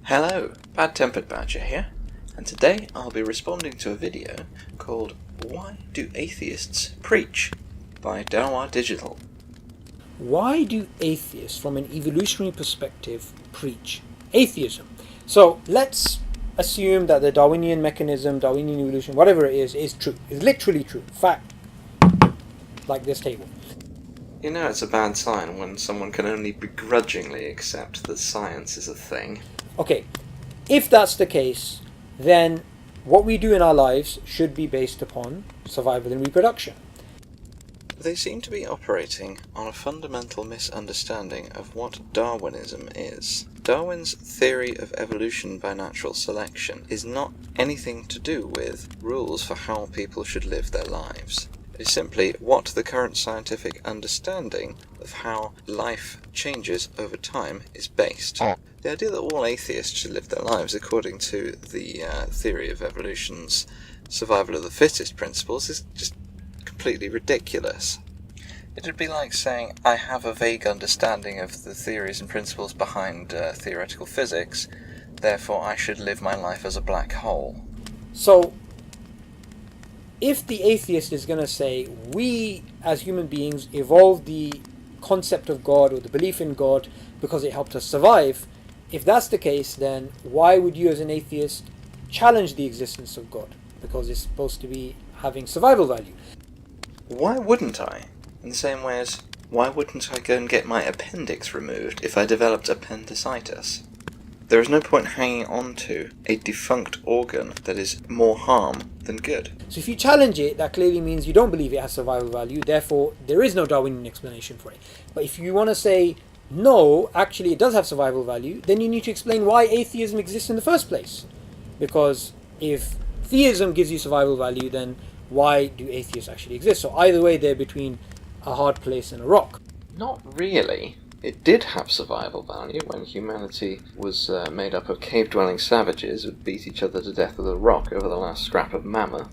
Hello, Bad Tempered Badger here, and today I'll be responding to a video called Why Do Atheists Preach? By Dawah Digital. Why do atheists, from an evolutionary perspective, preach atheism? So let's assume that the Darwinian mechanism, Darwinian evolution, whatever it is true. It's literally true. Fact. Like this table. You know it's a bad sign when someone can only begrudgingly accept that science is a thing. Okay, if that's the case, then what we do in our lives should be based upon survival and reproduction. They seem to be operating on a fundamental misunderstanding of what Darwinism is. Darwin's theory of evolution by natural selection is not anything to do with rules for how people should live their lives. It is simply what the current scientific understanding of how life changes over time is based. The idea that all atheists should live their lives according to the theory of evolution's survival of the fittest principles is just completely ridiculous. It would be like saying, I have a vague understanding of the theories and principles behind theoretical physics, therefore I should live my life as a black hole. So, if the atheist is going to say, we as human beings evolved the concept of God or the belief in God because it helped us survive, if that's the case, then why would you as an atheist challenge the existence of God? Because it's supposed to be having survival value. Why wouldn't I? In the same way as, why wouldn't I go and get my appendix removed if I developed appendicitis? There is no point hanging on to a defunct organ that is more harm than good. So if you challenge it, that clearly means you don't believe it has survival value, therefore there is no Darwinian explanation for it. But if you want to say, no, actually it does have survival value, then you need to explain why atheism exists in the first place. Because if theism gives you survival value, then why do atheists actually exist? So either way, they're between a hard place and a rock. Not really. It did have survival value when humanity was made up of cave-dwelling savages who would beat each other to death with a rock over the last scrap of mammoth.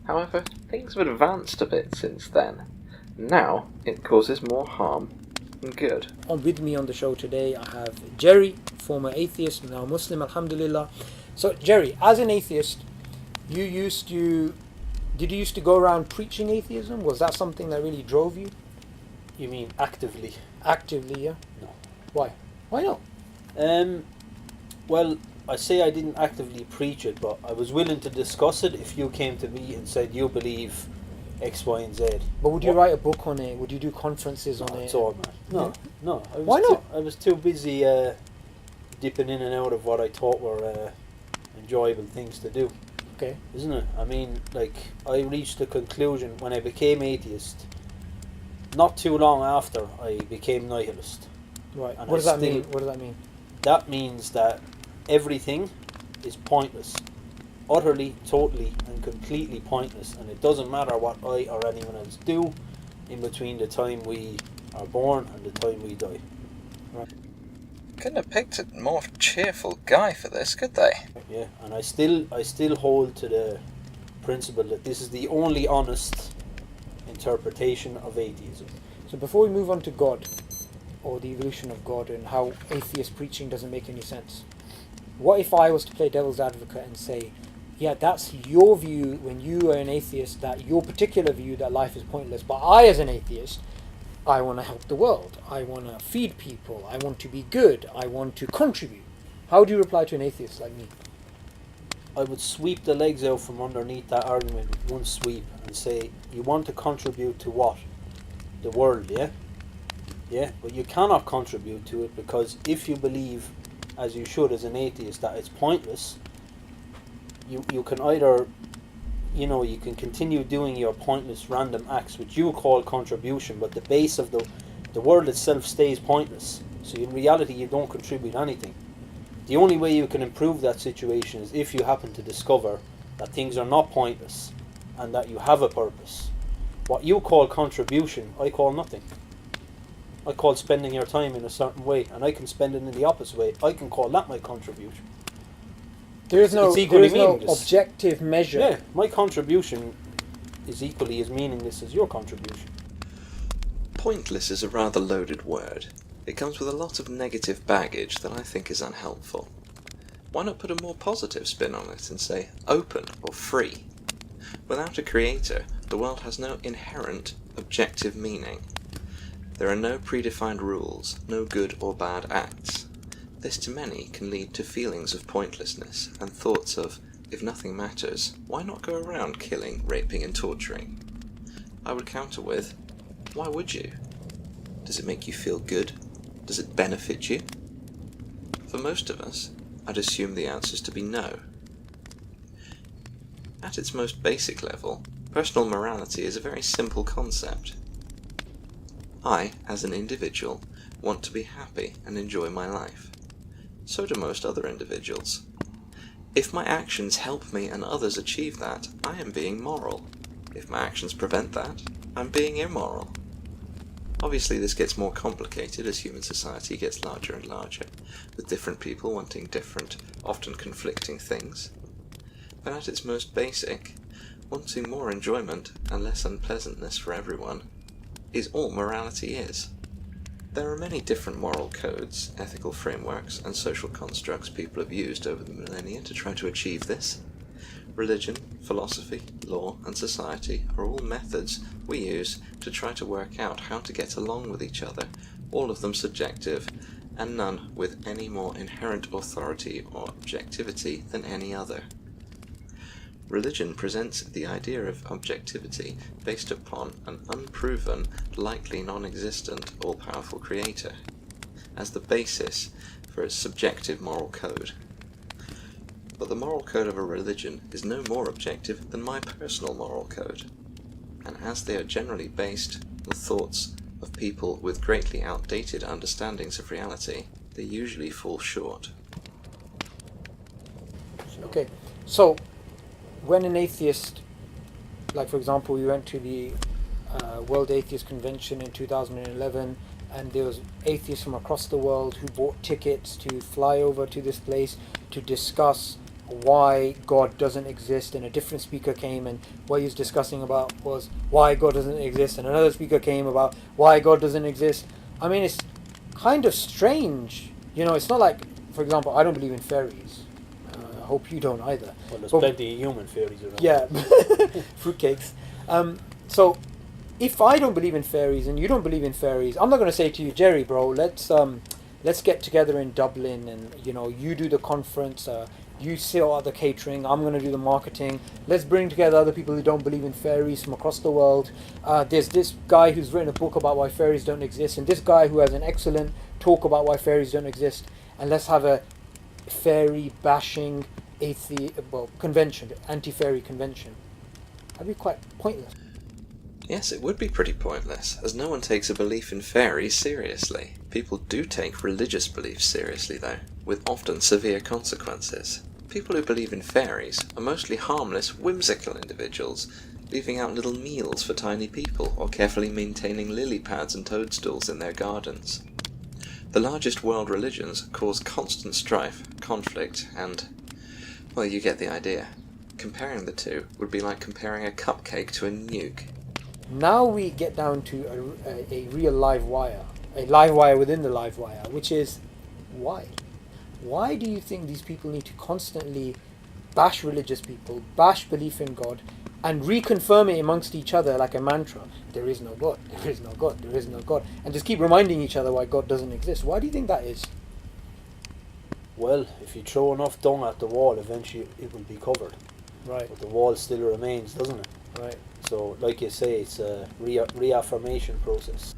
However, things have advanced a bit since then. Now, it causes more harm than good. With me on the show today, I have Jerry, former atheist, now Muslim, alhamdulillah. So, Jerry, as an atheist, did you used to go around preaching atheism? Was that something that really drove you? You mean actively? Actively, yeah. No. Why? Why not? Well, I say I didn't actively preach it, but I was willing to discuss it if you came to me and said you believe X, Y, and Z. But would you write a book on it? Would you do conferences on it? It's all, man. No. Why not? I was too busy dipping in and out of what I thought were enjoyable things to do. Okay. Isn't it? I mean, like, I reached the conclusion when I became atheist. Not too long after, I became nihilist. Right. And What does that mean? What does that mean? That means that everything is pointless. Utterly, totally, and completely pointless. And it doesn't matter what I or anyone else do in between the time we are born and the time we die. Right. Couldn't have picked a more cheerful guy for this, could they? Yeah, and I still hold to the principle that this is the only honest interpretation of atheism. So before we move on to God, or the evolution of God, and how atheist preaching doesn't make any sense, what if I was to play devil's advocate and say, yeah, that's your view when you are an atheist, that your particular view that life is pointless, but I as an atheist, I want to help the world, I want to feed people, I want to be good, I want to contribute. How would you reply to an atheist like me? I would sweep the legs out from underneath that argument with one sweep and say, you want to contribute to what? The world, yeah? Yeah, but you cannot contribute to it, because if you believe, as you should as an atheist, that it's pointless, you can either, you can continue doing your pointless random acts, which you call contribution, but the base of the world itself stays pointless. So in reality, you don't contribute anything. The only way you can improve that situation is if you happen to discover that things are not pointless and that you have a purpose. What you call contribution, I call nothing. I call spending your time in a certain way, and I can spend it in the opposite way. I can call that my contribution. There is no, It's there equally is no meaningless. objective measure. Yeah, my contribution is equally as meaningless as your contribution. Pointless is a rather loaded word. It comes with a lot of negative baggage that I think is unhelpful. Why not put a more positive spin on it and say open or free? Without a creator, the world has no inherent objective meaning. There are no predefined rules, no good or bad acts. This to many can lead to feelings of pointlessness and thoughts of, if nothing matters, why not go around killing, raping and torturing? I would counter with, why would you? Does it make you feel good? Does it benefit you? For most of us, I'd assume the answer is to be no. At its most basic level, personal morality is a very simple concept. I, as an individual, want to be happy and enjoy my life. So do most other individuals. If my actions help me and others achieve that, I am being moral. If my actions prevent that, I'm being immoral. Obviously this gets more complicated as human society gets larger and larger, with different people wanting different, often conflicting things. But at its most basic, wanting more enjoyment and less unpleasantness for everyone is all morality is. There are many different moral codes, ethical frameworks, and social constructs people have used over the millennia to try to achieve this. Religion, philosophy, law, and society are all methods we use to try to work out how to get along with each other, all of them subjective, and none with any more inherent authority or objectivity than any other. Religion presents the idea of objectivity based upon an unproven, likely non-existent, all-powerful creator, as the basis for its subjective moral code. But the moral code of a religion is no more objective than my personal moral code, and as they are generally based on the thoughts of people with greatly outdated understandings of reality, they usually fall short. Okay, so when an atheist, like for example, we went to the World Atheist Convention in 2011, and there was atheists from across the world who bought tickets to fly over to this place to discuss why God doesn't exist, and a different speaker came, and what he was discussing about was why God doesn't exist, and another speaker came about why God doesn't exist. I mean, it's kind of strange, you know. It's not like, for example, I don't believe in fairies. I hope you don't either. Well, there's But- plenty of human fairies around. Yeah, fruitcakes. So, if I don't believe in fairies and you don't believe in fairies, I'm not going to say to you, Jerry, bro, let's get together in Dublin, and you do the conference. You sort out the catering. I'm going to do the marketing. Let's bring together other people who don't believe in fairies from across the world. There's this guy who's written a book about why fairies don't exist, and this guy who has an excellent talk about why fairies don't exist. And let's have a fairy bashing convention, anti-fairy convention. That'd be quite pointless. Yes, it would be pretty pointless, as no one takes a belief in fairies seriously. People do take religious beliefs seriously, though, with often severe consequences. People who believe in fairies are mostly harmless, whimsical individuals, leaving out little meals for tiny people or carefully maintaining lily pads and toadstools in their gardens. The largest world religions cause constant strife, conflict, and, well, you get the idea. Comparing the two would be like comparing a cupcake to a nuke. Now we get down to a real live wire, a live wire within the live wire, which is why? Why do you think these people need to constantly bash religious people, bash belief in God, and reconfirm it amongst each other like a mantra? There is no God, there is no God, there is no God, and just keep reminding each other why God doesn't exist. Why do you think that is? Well, if you throw enough dung at the wall, eventually it will be covered. Right, But the wall still remains, doesn't it? right. So, like you say, it's a reaffirmation process.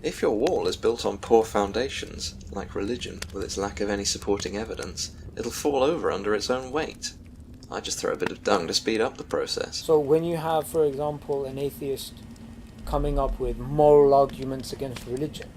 If your wall is built on poor foundations, like religion with its lack of any supporting evidence, it'll fall over under its own weight. I just throw a bit of dung to speed up the process. So when you have, for example, an atheist coming up with moral arguments against religion,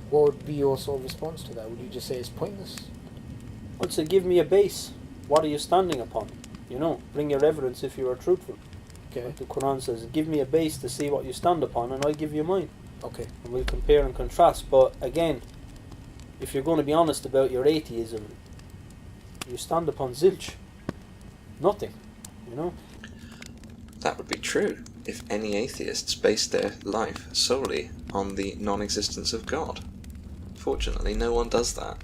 what would be your sort of response to that? Would you just say it's pointless? I'd say give me a base. What are you standing upon? Bring your evidence if you are truthful. Okay. Like the Quran says, give me a base to see what you stand upon, and I'll give you mine. Okay. And we'll compare and contrast. But again, if you're going to be honest about your atheism, you stand upon zilch. Nothing, you know. That would be true if any atheists based their life solely on the non-existence of God. Fortunately, no one does that.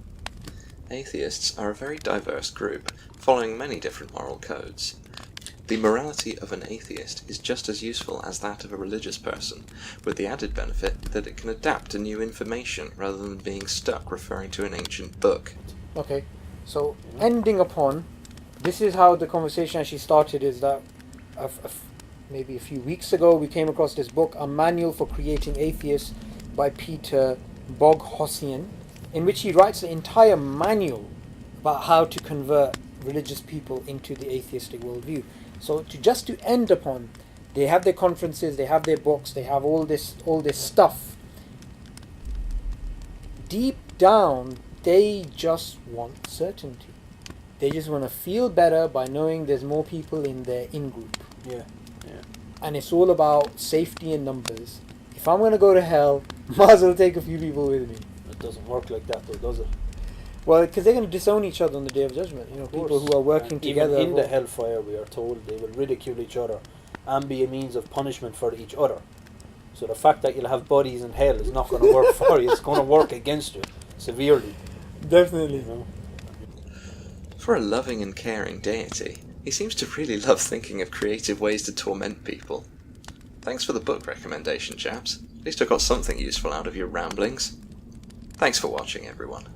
Atheists are a very diverse group, following many different moral codes. The morality of an atheist is just as useful as that of a religious person, with the added benefit that it can adapt to new information rather than being stuck referring to an ancient book. Okay, so ending upon, this is how the conversation actually started, is that maybe a few weeks ago we came across this book, A Manual for Creating Atheists by Peter Boghossian, in which he writes an entire manual about how to convert religious people into the atheistic worldview. So to end upon, they have their conferences, they have their books, they have all this stuff. Deep down, they just want certainty. They just want to feel better by knowing there's more people in their in-group. Yeah. And it's all about safety in numbers. If I'm going to go to hell, might as well take a few people with me. It doesn't work like that, though, does it? Well, because they're going to disown each other on the Day of Judgment. You know, people who are working and together. Even in the hellfire, we are told they will ridicule each other and be a means of punishment for each other. So the fact that you'll have buddies in hell is not going to work for you. It's going to work against you severely. Definitely. You know? For a loving and caring deity, he seems to really love thinking of creative ways to torment people. Thanks for the book recommendation, chaps. At least I got something useful out of your ramblings. Thanks for watching, everyone.